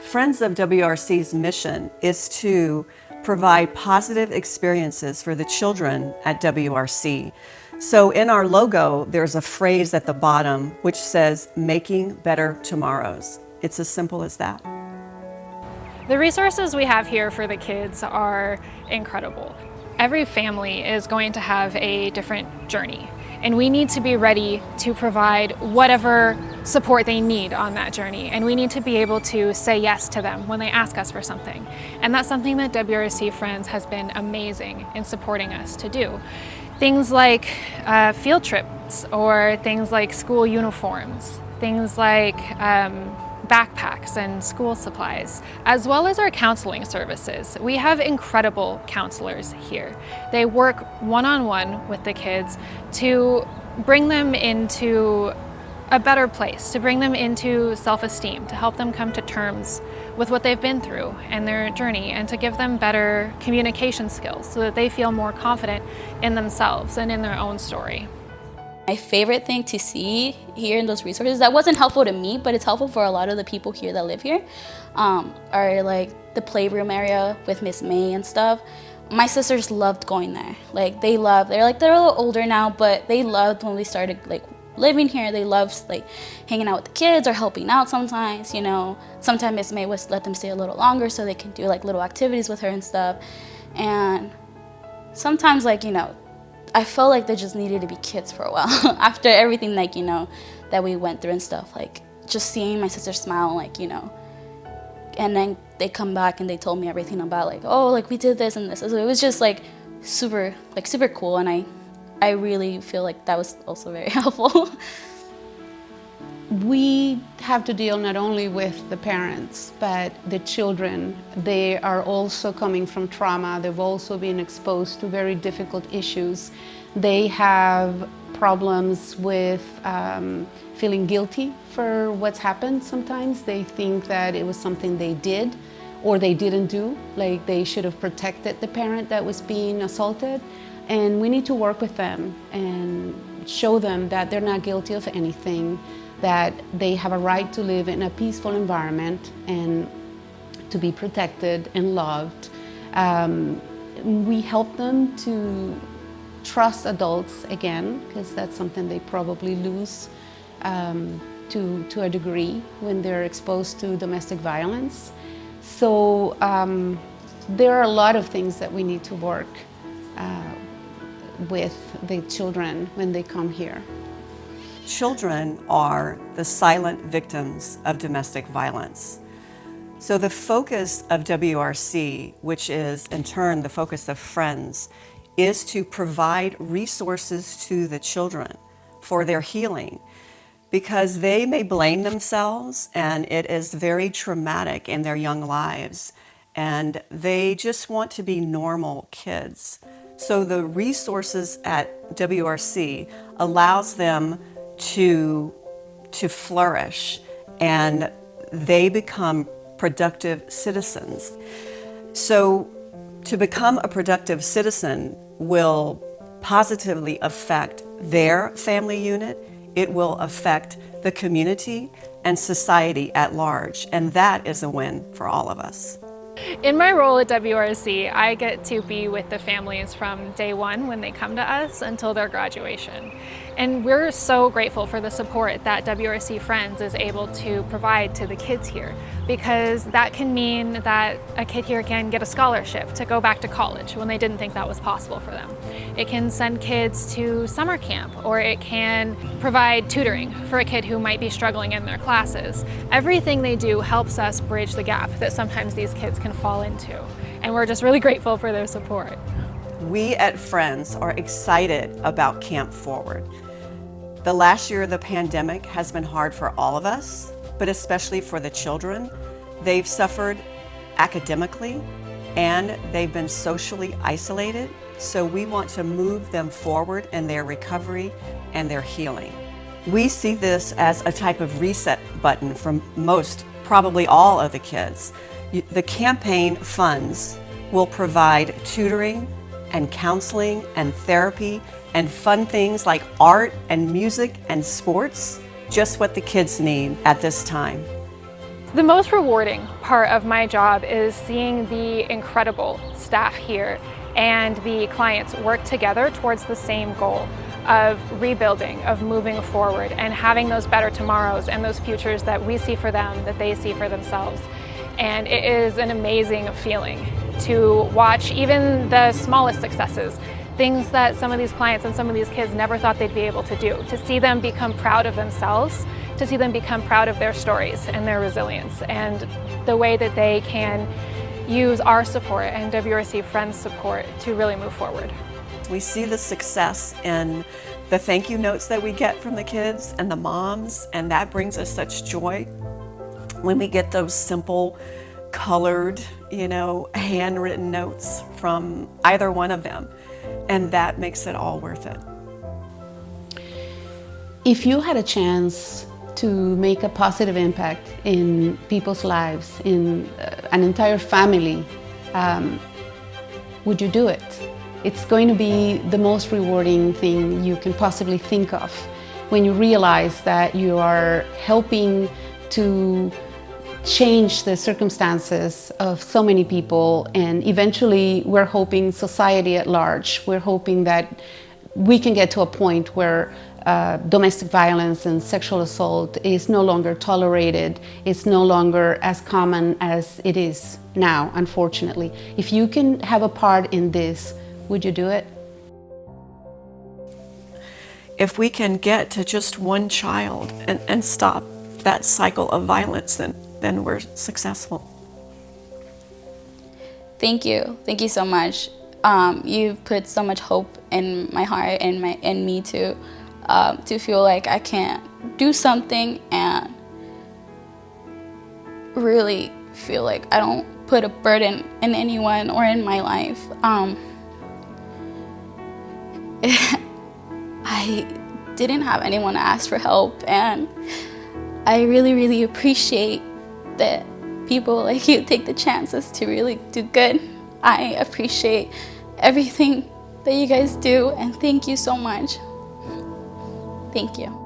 Friends of WRC's mission is to provide positive experiences for the children at WRC. So in our logo, there's a phrase at the bottom which says, "Making better tomorrows." It's as simple as that. The resources we have here for the kids are incredible. Every family is going to have a different journey, and we need to be ready to provide whatever support they need on that journey, and we need to be able to say yes to them when they ask us for something. And that's something that WRC Friends has been amazing in supporting us to do. Things like field trips, or things like school uniforms, things like backpacks and school supplies, as well as our counseling services. We have incredible counselors here. They work one-on-one with the kids to bring them into a better place, to bring them into self-esteem, to help them come to terms with what they've been through and their journey, and to give them better communication skills so that they feel more confident in themselves and in their own story. My favorite thing to see here in those resources that wasn't helpful to me, but it's helpful for a lot of the people here that live here, are like the playroom area with Miss May and stuff. My sisters loved going there. Like they're a little older now, but they loved when we started like living here. They loved like hanging out with the kids or helping out sometimes, you know. Sometimes Miss May would let them stay a little longer so they can do like little activities with her and stuff. And sometimes, like, you know, I felt like they just needed to be kids for a while after everything, like, you know, that we went through and stuff. Like just seeing my sister smile, like, you know, and then they come back and they told me everything about like, oh, like we did this and this. So it was just like super cool, and I really feel like that was also very helpful. We have to deal not only with the parents, but the children. They are also coming from trauma. They've also been exposed to very difficult issues. They have problems with feeling guilty for what's happened sometimes. They think that it was something they did or they didn't do, like they should have protected the parent that was being assaulted. And we need to work with them and show them that they're not guilty of anything, that they have a right to live in a peaceful environment and to be protected and loved. We help them to trust adults again, because that's something they probably lose to a degree when they're exposed to domestic violence. So there are a lot of things that we need to work with the children when they come here. Children are the silent victims of domestic violence. So the focus of WRC, which is in turn the focus of Friends, is to provide resources to the children for their healing, because they may blame themselves and it is very traumatic in their young lives, and they just want to be normal kids. So the resources at WRC allows them to flourish, and they become productive citizens. So to become a productive citizen will positively affect their family unit, it will affect the community and society at large, and that is a win for all of us. In my role at WRC, I get to be with the families from day one when they come to us until their graduation. And we're so grateful for the support that WRC Friends is able to provide to the kids here, because that can mean that a kid here can get a scholarship to go back to college when they didn't think that was possible for them. It can send kids to summer camp, or it can provide tutoring for a kid who might be struggling in their classes. Everything they do helps us bridge the gap that sometimes these kids can fall into, and we're just really grateful for their support. We at Friends are excited about Camp Forward. The last year of the pandemic has been hard for all of us, but especially for the children. They've suffered academically and they've been socially isolated, so we want to move them forward in their recovery and their healing. We see this as a type of reset button for most, probably all of the kids. The campaign funds will provide tutoring and counseling and therapy and fun things like art and music and sports, just what the kids need at this time. The most rewarding part of my job is seeing the incredible staff here and the clients work together towards the same goal of rebuilding, of moving forward, and having those better tomorrows and those futures that we see for them, that they see for themselves. And it is an amazing feeling to watch even the smallest successes, things that some of these clients and some of these kids never thought they'd be able to do, to see them become proud of themselves, to see them become proud of their stories and their resilience, and the way that they can use our support and WRC Friends support to really move forward. We see the success in the thank you notes that we get from the kids and the moms, and that brings us such joy when we get those simple, colored, handwritten notes from either one of them, and that makes it all worth it. If you had a chance to make a positive impact in people's lives, in an entire family, would you do it? It's going to be the most rewarding thing you can possibly think of when you realize that you are helping to change the circumstances of so many people, and eventually we're hoping society at large, we're hoping that we can get to a point where domestic violence and sexual assault is no longer tolerated, it's no longer as common as it is now, unfortunately. If you can have a part in this, would you do it? If we can get to just one child and stop that cycle of violence, then we're successful. Thank you so much. You've put so much hope in my heart and in me to feel like I can do something and really feel like I don't put a burden in anyone or in my life. I didn't have anyone to ask for help, and I really, really appreciate that people like you take the chances to really do good. I appreciate everything that you guys do, and thank you so much. Thank you.